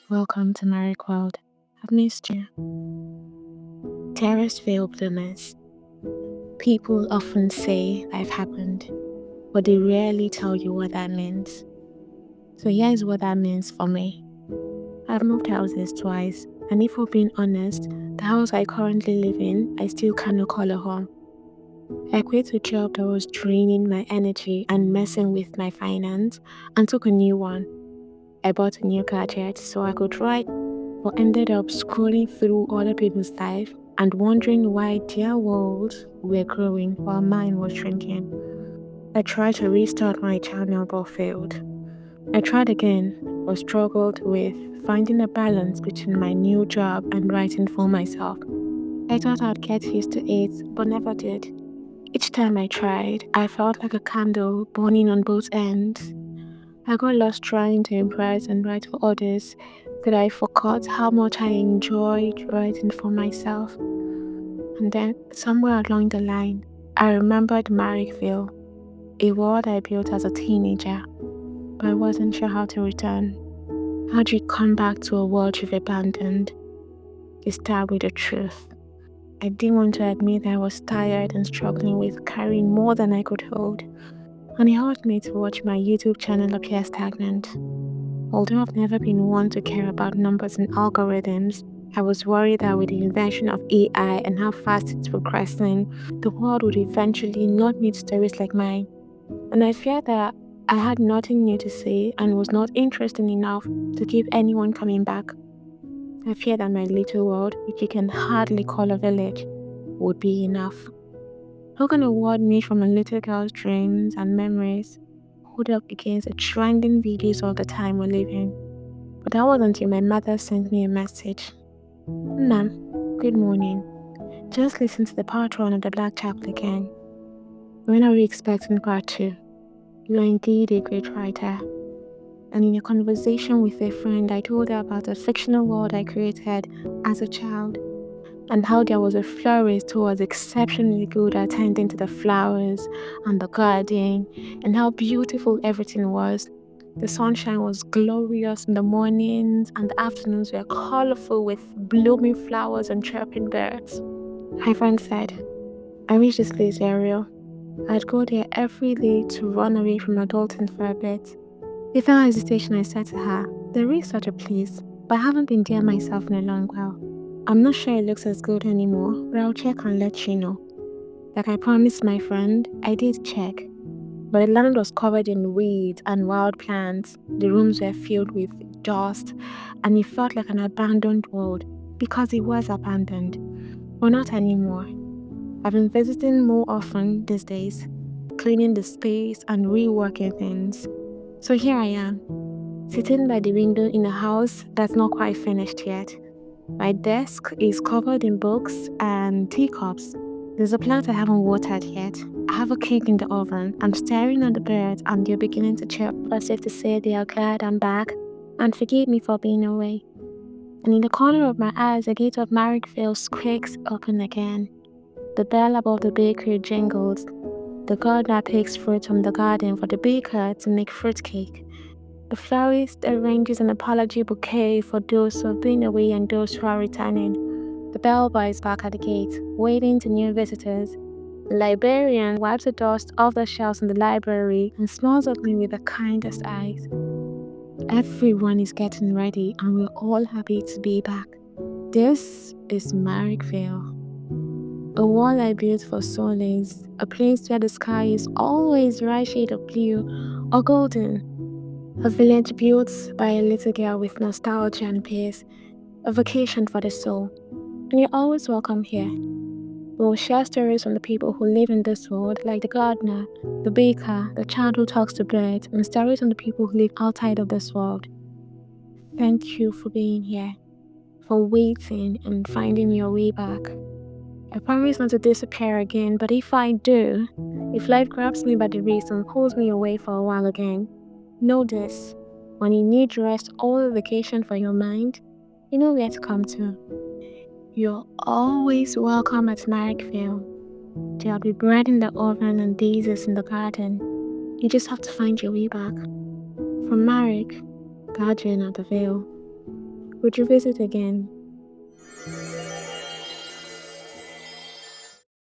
Welcome to Marrick World. I've missed you. Terrace Vale bloomers. People often say life happened, but they rarely tell you what that means. So here's what that means for me. I've moved houses twice, and if we're being honest, the house I currently live in, I still cannot call a home. I quit a job that was draining my energy and messing with my finance and took a new one. I bought a new gadget so I could write, but ended up scrolling through other people's life and wondering why their worlds were growing while mine was shrinking. I tried to restart my channel but failed. I tried again but struggled with finding a balance between my new job and writing for myself. I thought I'd get used to it but never did. Each time I tried, I felt like a candle burning on both ends. I got lost trying to impress and write for others that I forgot how much I enjoyed writing for myself. And then, somewhere along the line, I remembered MarrickVale, a world I built as a teenager, but I wasn't sure how to return. How do you come back to a world you've abandoned? You start with the truth. I didn't want to admit that I was tired and struggling with carrying more than I could hold, and it hurt me to watch my YouTube channel appear stagnant. Although I've never been one to care about numbers and algorithms, I was worried that with the invention of AI and how fast it's progressing, the world would eventually not need stories like mine. And I feared that I had nothing new to say and was not interesting enough to keep anyone coming back. I feared that my little world, which you can hardly call a village, would be enough. How can a world made from a little girl's dreams and memories hold up against the trending videos all the time we're living? But that was until my mother sent me a message. Nam, good morning. Just listen to the part 1 of the Black Chapel again. When are we expecting part 2? You are indeed a great writer. And in a conversation with a friend, I told her about a fictional world I created as a child, and how there was a florist who was exceptionally good at tending to the flowers and the garden, and how beautiful everything was. The sunshine was glorious in the mornings, and the afternoons were colorful with blooming flowers and chirping birds. My friend said, I wish this place were real. I'd go there every day to run away from adulting for a bit. Without hesitation, I said to her, there is such a place, but I haven't been there myself in a long while. I'm not sure it looks as good anymore, but I'll check and let you know. Like I promised my friend, I did check. But the land was covered in weeds and wild plants. The rooms were filled with dust, and it felt like an abandoned world because it was abandoned. But not anymore. I've been visiting more often these days, cleaning the space and reworking things. So here I am, sitting by the window in a house that's not quite finished yet. My desk is covered in books and teacups. There's a plant I haven't watered yet. I have a cake in the oven. I'm staring at the birds and they're beginning to chirp as if to say they are glad I'm back and forgive me for being away. And in the corner of my eyes, the gate of MarrickVale squeaks open again. The bell above the bakery jingles. The gardener picks fruit from the garden for the baker to make fruit cake. The florist arranges an apology bouquet for those who have been away and those who are returning. The bellboy is back at the gate, waving to new visitors. The librarian wipes the dust off the shelves in the library and smiles at me with the kindest eyes. Everyone is getting ready and we're all happy to be back. This is MarrickVale. A wall I built for solace, a place where the sky is always the right shade of blue or golden. A village built by a little girl with nostalgia and peace, a vacation for the soul. And you're always welcome here. We'll share stories from the people who live in this world, like the gardener, the baker, the child who talks to birds, and stories from the people who live outside of this world. Thank you for being here, for waiting and finding your way back. I promise not to disappear again, but if I do, if life grabs me by the wrist and pulls me away for a while again, know this, when you need rest or a vacation for your mind, you know where to come to. You're always welcome at MarrickVale. There'll be bread in the oven and daisies in the garden. You just have to find your way back. From Marrick, guardian of the Vale. Would you visit again?